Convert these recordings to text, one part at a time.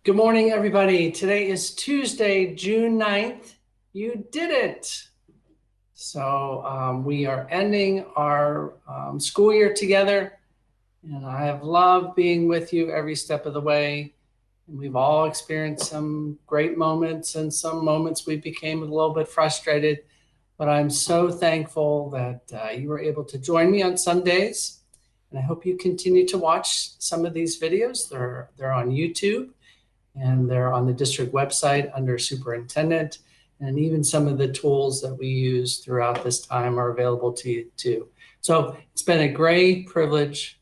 Good morning, everybody. Today is Tuesday, June 9th. You did it. So we are ending our school year together, and I have loved being with you every step of the way. And we've all experienced some great moments and some moments we became a little bit frustrated, but I'm so thankful that you were able to join me on Sundays. And I hope you continue to watch some of these videos. They're on YouTube. And they're on the district website under superintendent. And even some of the tools that we use throughout this time are available to you too. So it's been a great privilege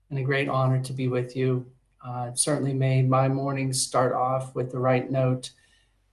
and a great honor to be with you. It certainly made my mornings start off with the right note.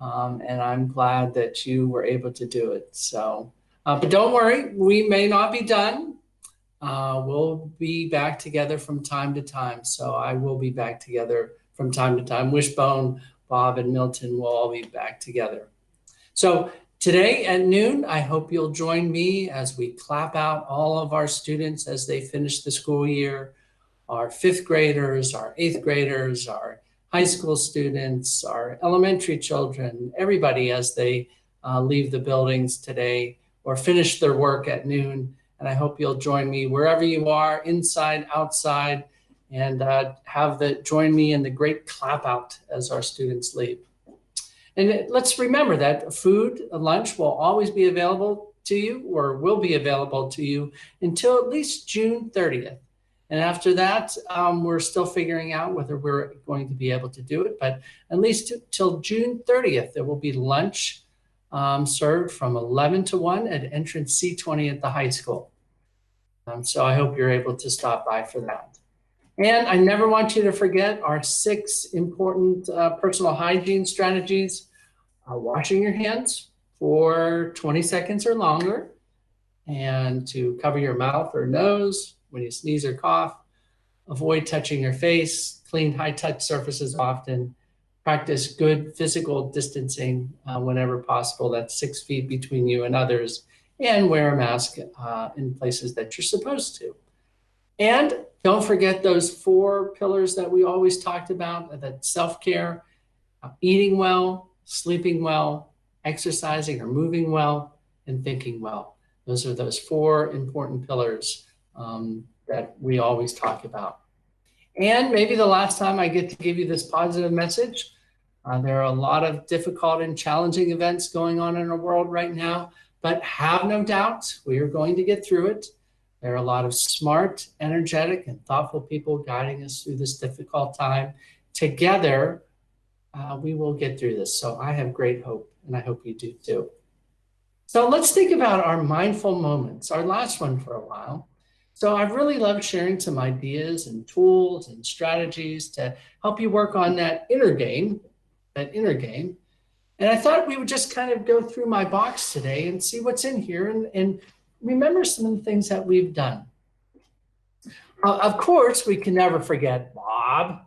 And I'm glad that you were able to do it. So, but don't worry, we may not be done. We'll be back together from time to time. So I will be back together from time to time. Wishbone, Bob, and Milton will all be back together. So today at noon, I hope you'll join me as we clap out all of our students as they finish the school year, our fifth graders, our eighth graders, our high school students, our elementary children, everybody as they leave the buildings today or finish their work at noon. And I hope you'll join me wherever you are, inside, outside, and join me in the great clap out as our students leave. And let's remember that food, lunch will always be available to you or will be available to you until at least June 30th. And after that, we're still figuring out whether we're going to be able to do it, but at least till June 30th, there will be lunch served from 11 to 1 at entrance C20 at the high school. So I hope you're able to stop by for that. And I never want you to forget our 6 important personal hygiene strategies. Washing your hands for 20 seconds or longer, and to cover your mouth or nose when you sneeze or cough. Avoid touching your face, clean high-touch surfaces often. Practice good physical distancing whenever possible. That's 6 feet between you and others. And wear a mask in places that you're supposed to. And don't forget those 4 pillars that we always talked about, that self-care, eating well, sleeping well, exercising or moving well, and thinking well. Those are those 4 important pillars that we always talk about. And maybe the last time I get to give you this positive message. There are a lot of difficult and challenging events going on in our world right now, but have no doubt we are going to get through it. There are a lot of smart, energetic, and thoughtful people guiding us through this difficult time. Together, we will get through this. So I have great hope, and I hope you do too. So let's think about our mindful moments, our last one for a while. So I've really loved sharing some ideas and tools and strategies to help you work on that inner game. And I thought we would just kind of go through my box today and see what's in here and remember some of the things that we've done. Of course, we can never forget Bob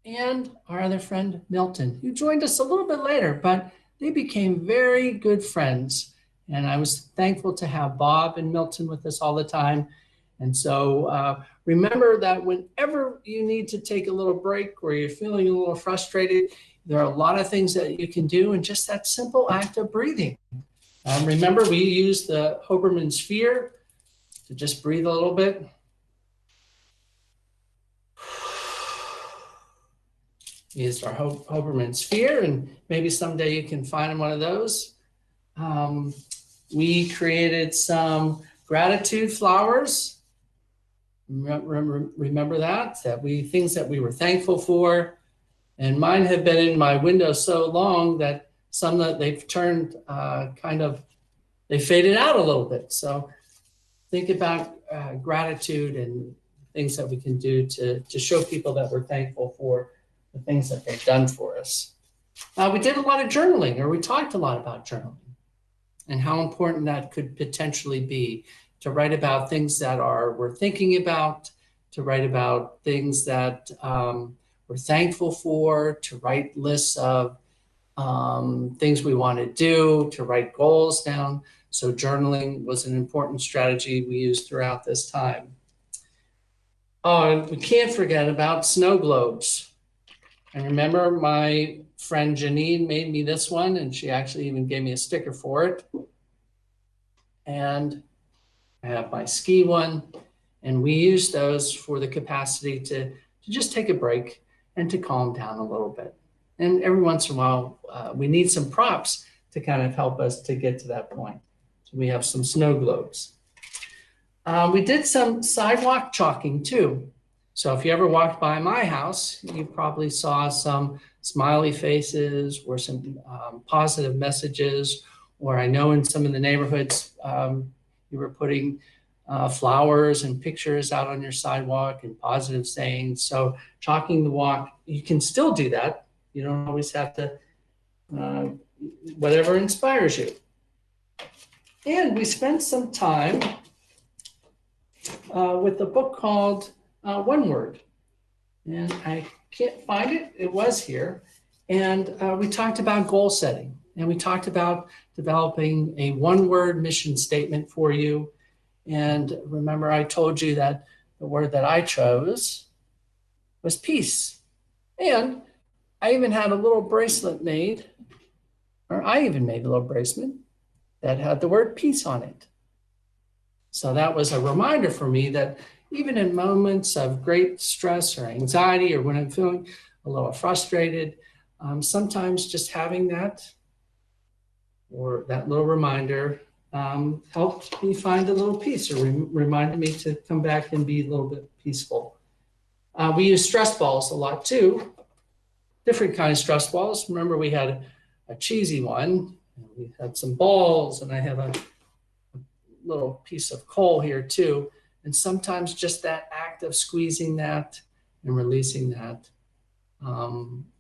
and our other friend Milton, who joined us a little bit later, but they became very good friends. And I was thankful to have Bob and Milton with us all the time. And so remember that whenever you need to take a little break or you're feeling a little frustrated, there are a lot of things that you can do in just that simple act of breathing. Remember, we use the Hoberman sphere to just breathe a little bit. Use our Hoberman sphere, and maybe someday you can find one of those. We created some gratitude flowers. Remember that things that we were thankful for. And mine have been in my window so long that some that they've turned they faded out a little bit. So think about gratitude and things that we can do to show people that we're thankful for the things that they've done for us. We did a lot of journaling, or we talked a lot about journaling and how important that could potentially be, to write about things that we're thinking about, to write about things that we're thankful for, to write lists of things we want to do, to write goals down. So journaling was an important strategy we used throughout this time. Oh, and we can't forget about snow globes. And remember, my friend Janine made me this one, and she actually even gave me a sticker for it. And I have my ski one, and we use those for the capacity to just take a break and to calm down a little bit. And every once in a while, we need some props to kind of help us to get to that point. So we have some snow globes. We did some sidewalk chalking too. So if you ever walked by my house, you probably saw some smiley faces or some positive messages, or I know in some of the neighborhoods, you were putting flowers and pictures out on your sidewalk and positive sayings. So chalking the walk, you can still do that. You don't always have to, whatever inspires you. And we spent some time with a book called One Word. And I can't find it. It was here. And we talked about goal setting. And we talked about developing a one-word mission statement for you. And remember, I told you that the word that I chose was peace. And I even had a little bracelet made, or I even made a little bracelet that had the word peace on it. So that was a reminder for me that even in moments of great stress or anxiety, or when I'm feeling a little frustrated, sometimes just having that, or that little reminder, helped me find a little peace, or reminded me to come back and be a little bit peaceful. We use stress balls a lot too, different kind of stress balls. Remember, we had a cheesy one, and we had some balls, and I have a little piece of coal here too. And sometimes just that act of squeezing that and releasing that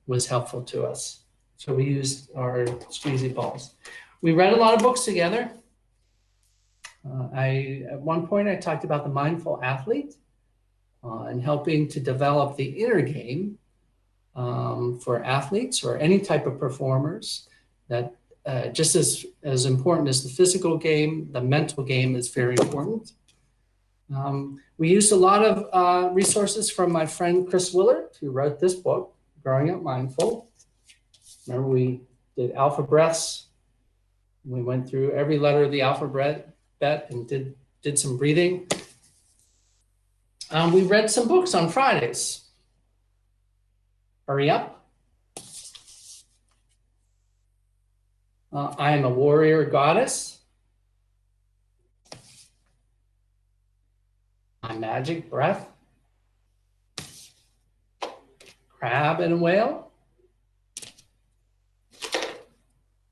was helpful to us. So we used our squeezy balls. We read a lot of books together. At one point I talked about the mindful athlete and helping to develop the inner game for athletes or any type of performers, that just as important as the physical game, the mental game is very important. We used a lot of resources from my friend Chris Willard, who wrote this book, Growing Up Mindful. Remember, we did alpha breaths. We went through every letter of the alphabet and did some breathing. We read some books on Fridays. Hurry Up. I Am a Warrior Goddess. My Magic Breath. Crab and a Whale.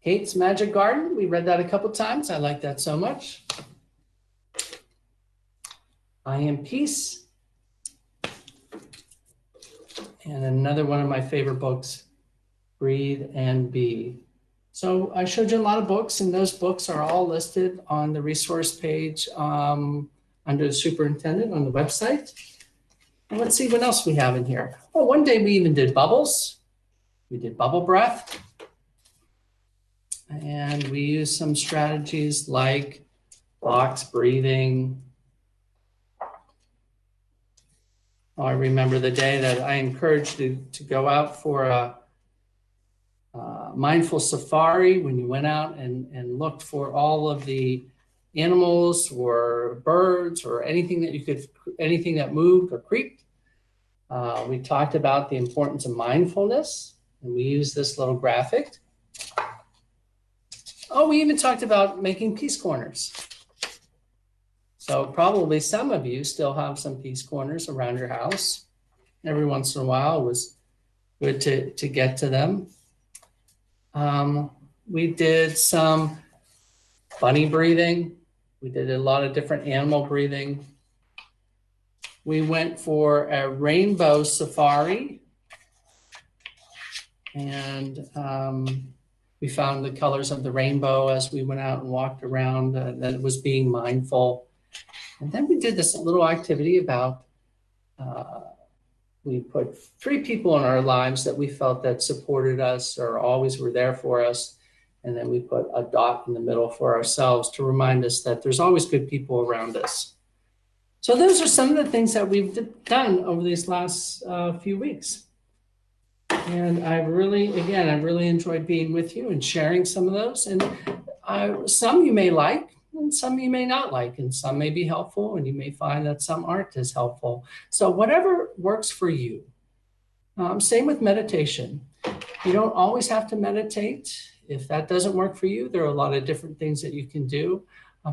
Kate's Magic Garden. We read that a couple times. I like that so much. I Am Peace. And another one of my favorite books, Breathe and Be. So I showed you a lot of books, and those books are all listed on the resource page under the superintendent on the website. And let's see what else we have in here. Oh, one day we even did bubbles. We did bubble breath. And we used some strategies like box breathing. Oh, I remember the day that I encouraged you to go out for a mindful safari, when you went out and looked for all of the animals or birds or anything that moved or creaked. We talked about the importance of mindfulness, and we used this little graphic. Oh, we even talked about making peace corners. So probably some of you still have some peace corners around your house. Every once in a while it was good to get to them. We did some bunny breathing. We did a lot of different animal breathing. We went for a rainbow safari, and we found the colors of the rainbow as we went out and walked around, that it was being mindful. And then we did this little activity about, we put 3 people in our lives that we felt that supported us or always were there for us. And then we put a dot in the middle for ourselves to remind us that there's always good people around us. So those are some of the things that we've done over these last few weeks. And I've really enjoyed being with you and sharing some of those. And some you may like, and some you may not like, and some may be helpful, and you may find that some aren't as helpful. So whatever works for you. Same with meditation. You don't always have to meditate. If that doesn't work for you, there are a lot of different things that you can do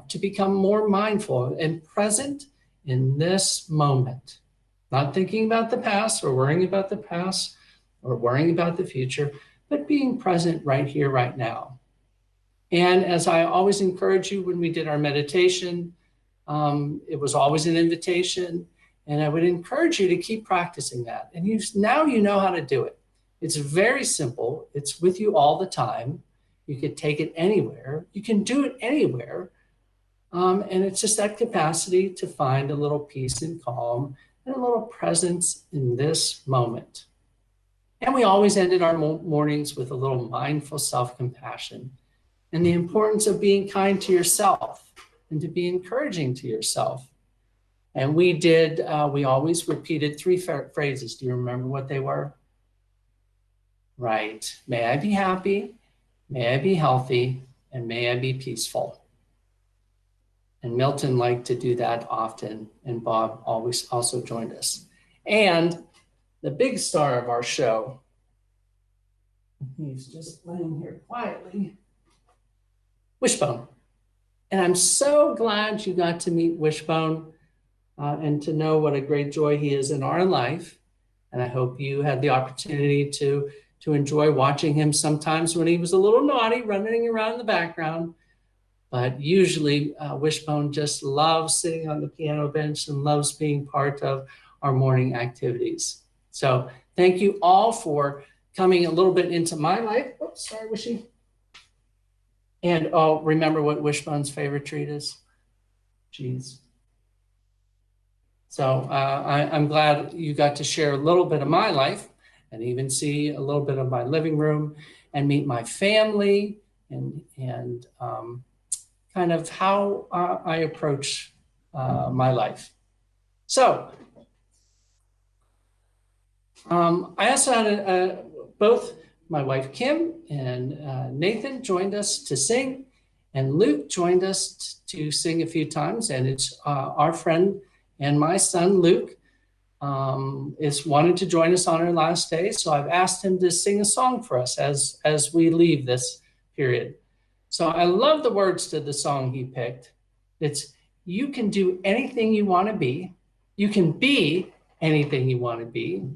to become more mindful and present in this moment. Not thinking about the past or worrying about the past or worrying about the future, but being present right here, right now. And as I always encourage you when we did our meditation, it was always an invitation. And I would encourage you to keep practicing that. And now you know how to do it. It's very simple. It's with you all the time. You could take it anywhere. You can do it anywhere. And it's just that capacity to find a little peace and calm and a little presence in this moment. And we always ended our mornings with a little mindful self-compassion and the importance of being kind to yourself and to be encouraging to yourself. And we always repeated 3 phrases. Do you remember what they were? Right. May I be happy, may I be healthy, and may I be peaceful. And Milton liked to do that often, and Bob always also joined us. And the big star of our show, he's just laying here quietly, Wishbone. And I'm so glad you got to meet Wishbone and to know what a great joy he is in our life. And I hope you had the opportunity to enjoy watching him sometimes when he was a little naughty, running around in the background. But usually Wishbone just loves sitting on the piano bench and loves being part of our morning activities. So thank you all for coming a little bit into my life. Oops, sorry, Wishy. And remember what Wishbone's favorite treat is? Cheese. So I'm glad you got to share a little bit of my life and even see a little bit of my living room and meet my family and kind of how I approach my life. So I also had both my wife Kim and Nathan joined us to sing, and Luke joined us to sing a few times. And it's our friend and my son Luke is wanting to join us on our last day. So I've asked him to sing a song for us as we leave this period. So I love the words to the song he picked. It's, you can do anything you want to be. You can be anything you want to be.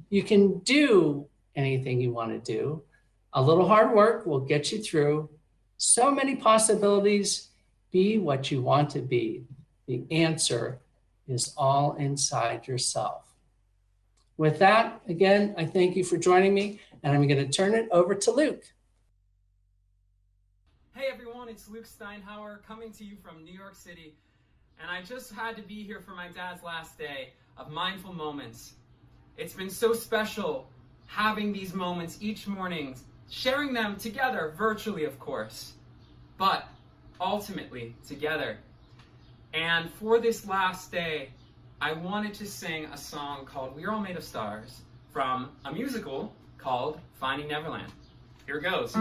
You can do anything you want to do. A little hard work will get you through. So many possibilities. Be what you want to be. The answer is all inside yourself. With that, again, I thank you for joining me, and I'm going to turn it over to Luke. Hey everyone, it's Luke Steinhauer coming to you from New York City, and I just had to be here for my dad's last day of mindful moments. It's been so special having these moments each morning, sharing them together, virtually of course, but ultimately together. And for this last day, I wanted to sing a song called We're All Made of Stars from a musical called Finding Neverland. Here it goes.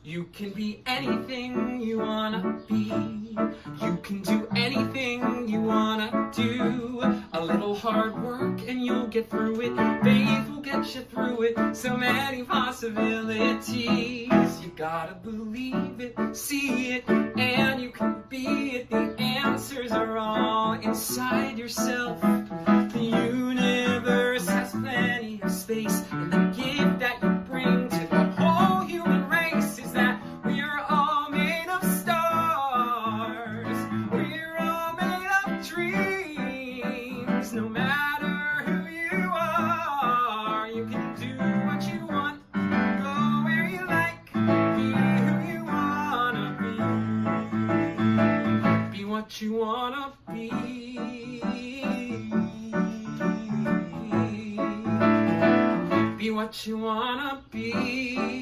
You can be anything you wanna be. You can do anything you wanna do. A little hard work and you'll get through it. Faith will get you through it. So many possibilities. You gotta believe it, see it, and you can be it. The answers are all inside yourself. The universe has plenty of space, and the gift that you bring to the whole human race is that we're all made of stars. We're all made of dreams. No matter who you are, you can do what you want, go where you like, be who you wanna be. Be what you wanna be. Be what you wanna be.